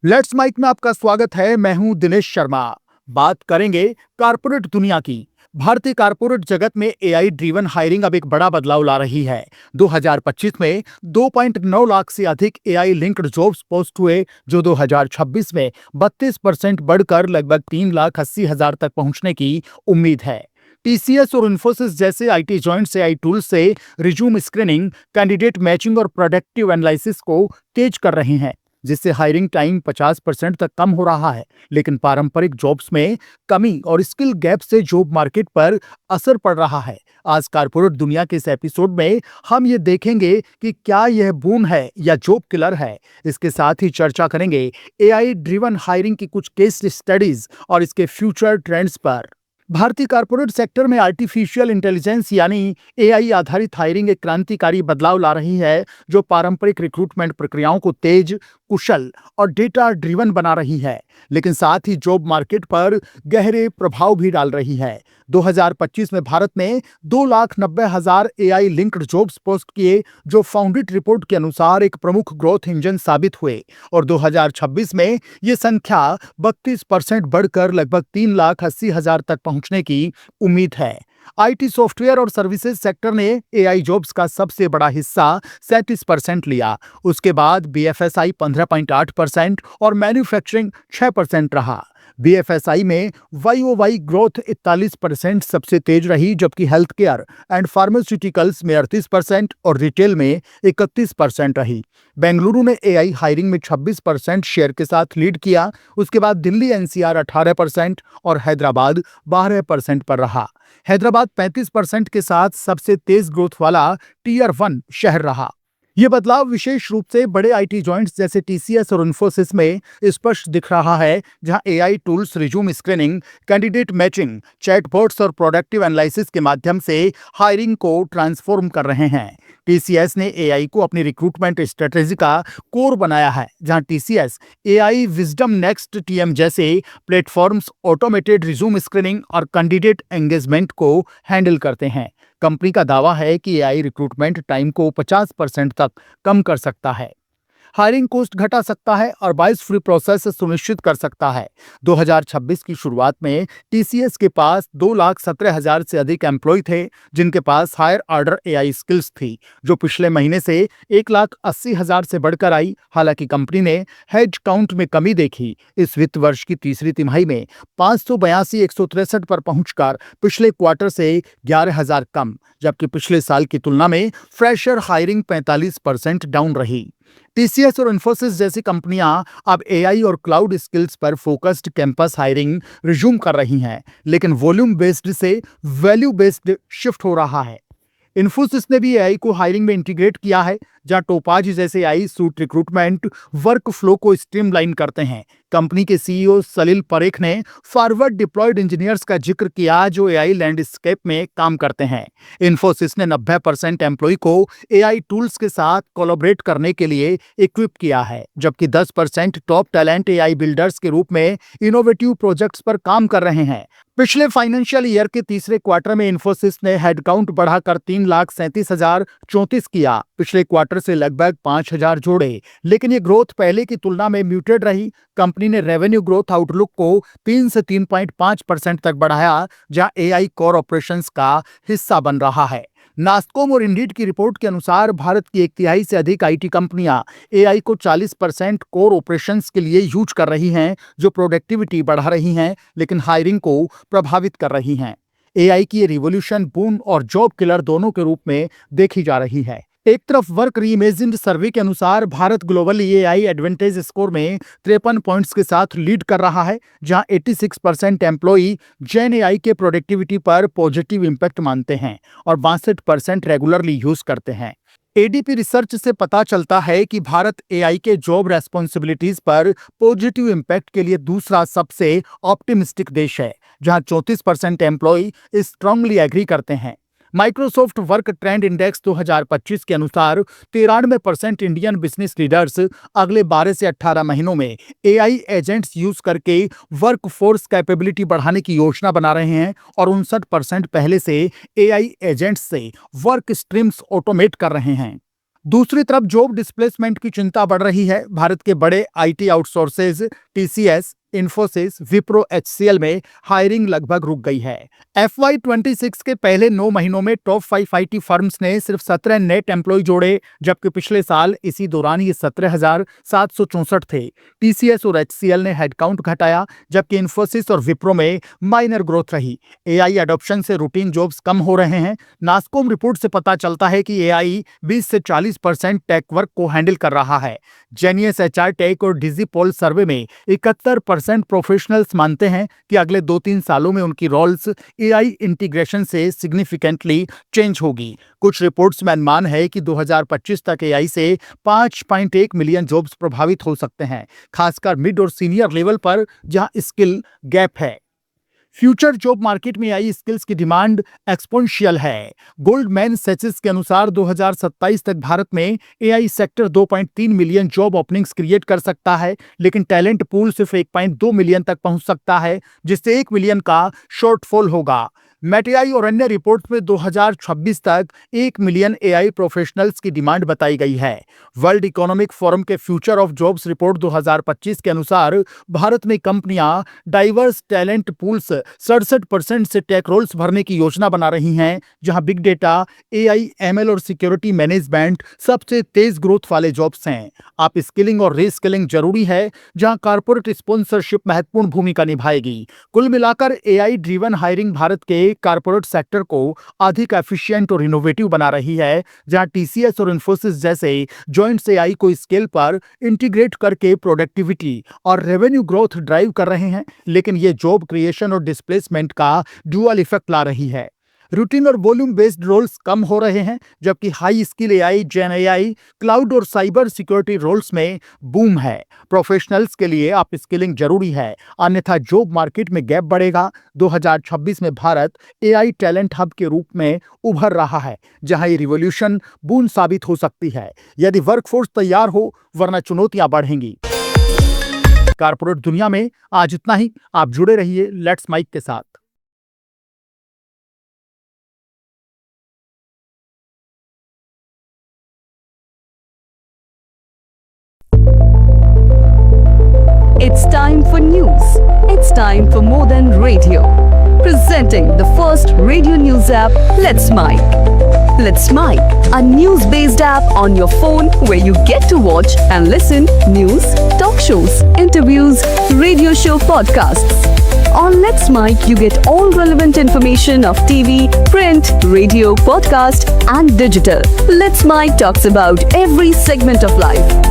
Let's mic में आपका स्वागत है। मैं हूं दिनेश शर्मा। बात करेंगे कारपोरेट दुनिया की। भारतीय कारपोरेट जगत में एआई ड्रिवन हायरिंग अब एक बड़ा बदलाव ला रही है। 2025 में 2.9 लाख से अधिक एआई लिंक्ड जॉब्स पोस्ट हुए, जो 2026 में 32% बढ़कर लगभग 3,80,000 तक पहुंचने की उम्मीद है। टीसीएस और इन्फोसिस जैसे आईटी जॉइंट्स एआई टूल से रिज्यूम स्क्रीनिंग, कैंडिडेट मैचिंग और प्रोडक्टिव एनालिसिस को तेज कर रहे हैं, जिससे हायरिंग टाइम 50% तक कम हो रहा है। लेकिन पारंपरिक जॉब्स में कमी और स्किल गैप से जॉब मार्केट पर असर पड़ रहा है। आज कारपोरेट दुनिया के इस एपिसोड में हम ये देखेंगे कि क्या यह बूम है या जॉब किलर है। इसके साथ ही चर्चा करेंगे एआई ड्रिवन हायरिंग की कुछ केस स्टडीज और इसके फ्यूचर ट्रेंड्स पर। भारतीय कारपोरेट सेक्टर में आर्टिफिशियल इंटेलिजेंस यानी एआई आधारित हायरिंग एक क्रांतिकारी बदलाव ला रही है, जो पारंपरिक रिक्रूटमेंट प्रक्रियाओं को तेज, कुशल और डेटा ड्रिवन बना रही है, लेकिन साथ ही जॉब मार्केट पर गहरे प्रभाव भी डाल रही है। 2025 में भारत में 2,90,000 एआई लिंक्ड जॉब्स पोस्ट किए, जो फाउंडेड रिपोर्ट के अनुसार एक प्रमुख ग्रोथ इंजन साबित हुए, और 2026 में ये संख्या 32% बढ़कर लगभग 3,80,000 तक पहुंचने की उम्मीद है। आईटी सॉफ्टवेयर और सर्विसेज सेक्टर ने एआई जॉब्स का सबसे बड़ा हिस्सा 37% लिया। उसके बाद बीएफएसआई 15.8% और मैन्युफैक्चरिंग 6% रहा। बीएफएसआई में वाई ग्रोथ 41% सबसे तेज रही, जबकि हेल्थ केयर एंड फार्मास्यूटिकल्स में 38% और रिटेल में 31% रही। बेंगलुरु ने एआई हायरिंग में 26% शेयर के साथ लीड किया। उसके बाद दिल्ली एनसीआर 18% और हैदराबाद 12% पर रहा। हैदराबाद 35% के साथ सबसे तेज ग्रोथ वाला टीयर 1 शहर रहा। ये बदलाव विशेष रूप से बड़े आईटी जॉइंट्स जैसे टीसीएस और इन्फोसिस में स्पष्ट दिख रहा है, जहां AI tools resume screening, candidate matching, chatbots और प्रोडक्टिव एनालिसिस के माध्यम से हायरिंग को ट्रांसफॉर्म कर रहे हैं। टीसीएस ने एआई को अपनी रिक्रूटमेंट स्ट्रेटेजी का कोर बनाया है, जहां TCS AI wisdom next TM जैसे प्लेटफॉर्म्स ऑटोमेटेड रिज्यूम स्क्रीनिंग और कैंडिडेट एंगेजमेंट को हैंडल करते हैं। कंपनी का दावा है कि एआई रिक्रूटमेंट टाइम को 50% तक कम कर सकता है, हायरिंग कॉस्ट घटा सकता है और बायस फ्री प्रोसेस सुनिश्चित कर सकता है। 2026 की शुरुआत में टीसीएस के पास 2,17,000 से अधिक एम्प्लॉय थे, जिनके पास हायर ऑर्डर एआई स्किल्स थी, जो पिछले महीने से 1,80,000 से बढ़कर आई। हालांकि कंपनी ने हेड काउंट में कमी देखी। इस वित्त वर्ष की तीसरी तिमाही में 582,163 पर पहुंचकर पिछले क्वार्टर से 11,000 कम, जबकि पिछले साल की तुलना में फ्रेशर हायरिंग 45% डाउन रही। टीसीएस और इन्फोसिस जैसी कंपनियां अब एआई और क्लाउड स्किल्स पर फोकस्ड कैंपस हायरिंग रिज्यूम कर रही हैं, लेकिन वॉल्यूम बेस्ड से वैल्यू बेस्ड शिफ्ट हो रहा है। इन्फोसिस ने भी एआई को हायरिंग में इंटीग्रेट किया है, जहां टोपाज जैसे AI suit recruitment work flow को स्ट्रीमलाइन करते हैं। कंपनी के सीईओ सलील परेख ने फॉरवर्ड डिप्लॉयड इंजीनियर्स का जिक्र किया, जो एआई लैंडस्केप में काम करते हैं। इन्फोसिस ने 90% एम्प्लॉय को एआई टूल्स के साथ कोलैबोरेट करने के लिए इक्विप किया है, जबकि 10% टॉप टैलेंट एआई बिल्डर्स के रूप में इनोवेटिव प्रोजेक्ट्स पर काम कर रहे हैं। पिछले फाइनेंशियल ईयर के तीसरे क्वार्टर में इन्फोसिस ने हेडकाउंट बढ़ाकर 3,37,034 किया, पिछले क्वार्टर से लगभग 5,000 जोड़े, लेकिन ये ग्रोथ पहले की तुलना में म्यूटेड रही। कंपनी ने रेवेन्यू ग्रोथ आउटलुक को 3 से 3.5% तक बढ़ाया, जहां एआई कोर ऑपरेशंस का हिस्सा बन रहा है। नास्कोम और इंडीड की रिपोर्ट के अनुसार भारत की 1/3 से अधिक आईटी कंपनियां एआई को 40% कोर ऑपरेशंस के लिए यूज कर रही हैं, जो प्रोडक्टिविटी बढ़ा रही हैं, लेकिन हायरिंग को प्रभावित कर रही हैं। एआई की ये रिवॉल्यूशन बूम और जॉब किलर दोनों के रूप में देखी जा रही है। एक तरफ वर्क रीइमेजिन्ड सर्वे के अनुसार Bharat global AI advantage score में 53 पॉइंट्स के साथ लीड कर रहा है, जहां 86% एम्प्लॉई जेन एआई के प्रोडक्टिविटी पर पॉजिटिव इंपैक्ट मानते हैं और 62% रेगुलरली यूज करते हैं। एडीपी रिसर्च से पता चलता है कि भारत एआई के जॉब रेस्पॉन्सिबिलिटीज पर पॉजिटिव इम्पैक्ट के लिए दूसरा सबसे ऑप्टिमिस्टिक देश है, जहां 34% एम्प्लॉय स्ट्रांगली एग्री करते हैं। माइक्रोसॉफ्ट वर्क ट्रेंड इंडेक्स 2025 के अनुसार 93% इंडियन बिजनेस लीडर्स अगले 12 से 18 महीनों में एआई एजेंट्स यूज करके वर्क फोर्स कैपेबिलिटी बढ़ाने की योजना बना रहे हैं और 59% पहले से एआई एजेंट्स से वर्क स्ट्रीम्स ऑटोमेट कर रहे हैं। दूसरी तरफ जॉब डिस्प्लेसमेंट की चिंता बढ़ रही है। भारत के बड़े IT outsources TCS, Infosys, Wipro, HCL में हायरिंग लगभग रुक गई है। FY26 के पहले 9 महीनों में टॉप 5 आईटी फर्म्स ने सिर्फ 17 नेट एम्प्लॉय जोड़े, जबकि पिछले साल इसी दौरान ये 17,764 थे। टीसीएस और एचसीएल ने हेडकाउंट घटाया, जबकि इन्फोसिस और विप्रो में माइनर ग्रोथ रही। एआई एडॉप्शन से रूटीन जॉब्स कम हो रहे हैं। नास्कोम रिपोर्ट से पता चलता है कि एआई 20 से 40% टेक वर्क को हैंडल कर रहा है। जेनियस एचआर टेक और डिजिपोल सर्वे में 71% प्रोफेशनल्स मानते हैं कि अगले 2-3 सालों में उनकी रोल्स एआई इंटीग्रेशन से सिग्निफिकेंटली चेंज होगी। कुछ रिपोर्ट्स में अनुमान है कि 2025 तक एआई से 5.1 मिलियन जॉब्स प्रभावित हो सकते हैं, खासकर मिड और सीनियर लेवल पर जहां स्किल गैप है। फ्यूचर जॉब मार्केट में एआई स्किल्स की डिमांड एक्सपोनेंशियल है। गोल्डमैन सैचेस के अनुसार 2027 तक भारत में AI sector 2.3 million job openings create कर सकता है, लेकिन टैलेंट पूल सिर्फ 1.2 मिलियन तक पहुंच सकता है, जिससे 1 मिलियन का शॉर्टफॉल होगा। मेटआई और अन्य रिपोर्ट्स में 2026 तक 1 मिलियन एआई प्रोफेशनल्स की डिमांड बताई गई है। वर्ल्ड इकोनॉमिक फोरम के फ्यूचर ऑफ जॉब्स रिपोर्ट 2025 के अनुसार भारत में कंपनियां डाइवर्स टैलेंट पूल्स 67% से टेक रोल्स भरने की योजना बना रही हैं, जहां बिग डेटा, एआई, एमएल और सिक्योरिटी मैनेजमेंट सबसे तेज ग्रोथ वाले जॉब्स हैं। आप स्किलिंग और रीस्किलिंग जरूरी है, जहां कॉर्पोरेट स्पॉन्सरशिप महत्वपूर्ण भूमिका निभाएगी। कुल मिलाकर एआई ड्रिवन हायरिंग भारत के कॉर्पोरेट सेक्टर को अधिक एफिशिएंट और इनोवेटिव बना रही है, जहां टीसीएस और इन्फोसिस जैसे जॉइंट्स एआई को स्केल पर इंटीग्रेट करके प्रोडक्टिविटी और रेवेन्यू ग्रोथ ड्राइव कर रहे हैं। लेकिन ये जॉब क्रिएशन और डिस्प्लेसमेंट का डुअल इफेक्ट ला रही है। रूटीन और वॉल्यूम बेस्ड रोल्स कम हो रहे हैं, जबकि हाई स्किल एआई, जेन एआई, क्लाउड और साइबर सिक्योरिटी रोल्स में बूम है। प्रोफेशनल्स के लिए अप स्किलिंग जरूरी है, अन्यथा जॉब मार्केट में गैप बढ़ेगा। 2026 में भारत एआई टैलेंट हब के रूप में उभर रहा है, जहां ये रिवॉल्यूशन बूम साबित हो सकती है यदि वर्कफोर्स तैयार हो, वरना चुनौतियां बढ़ेंगी। कॉर्पोरेट दुनिया में आज इतना ही। आप जुड़े रहिए लेट्स माइक के साथ। It's time for news. It's time for more than radio. Presenting the first radio news app, Let's Mic. Let's Mic, a news-based app on your phone where you get to watch and listen news, talk shows, interviews, radio show podcasts. On Let's Mic, you get all relevant information of TV, print, radio, podcast, and digital. Let's Mic talks about every segment of life.